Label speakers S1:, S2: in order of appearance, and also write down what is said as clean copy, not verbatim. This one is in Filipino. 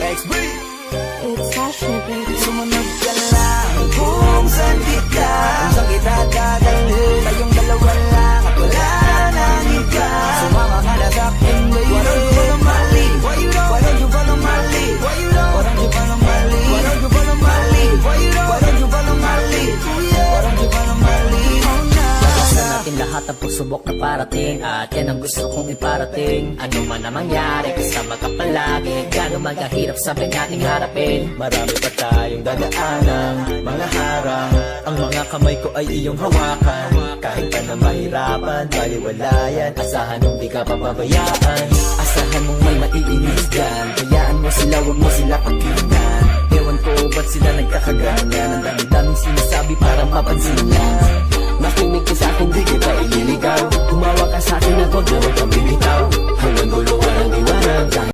S1: It's Sasha, baby.
S2: Sumunod ka lang kung saan ka, kung saan kita dadalhin. Tayong dalawa lang at wala nang iba. Sumama ka na sa'kin, baby. Why don't you follow my lead? Why don't you follow my lead? Why don't you follow my lead? Why don't you follow my lead? Why don't you follow my lead? Why don't you follow my lead?
S3: Sa natin lahat ang pagsubok na parating, at yan ang gusto kong iparating. Ano man ang mangyari, kasama ka palagi. Gano'n magkahirap sabay nating harapin. Marami pa tayong dadaanan, mga harang. Ang mga kamay ko ay iyong hawakan. Kahit pa na mahirapan, baliwalayan. Asahan mong di ka papabayaan. Asahan mong may maiinis dyan. Hayaan mo sila, huwag mo sila pakialaman.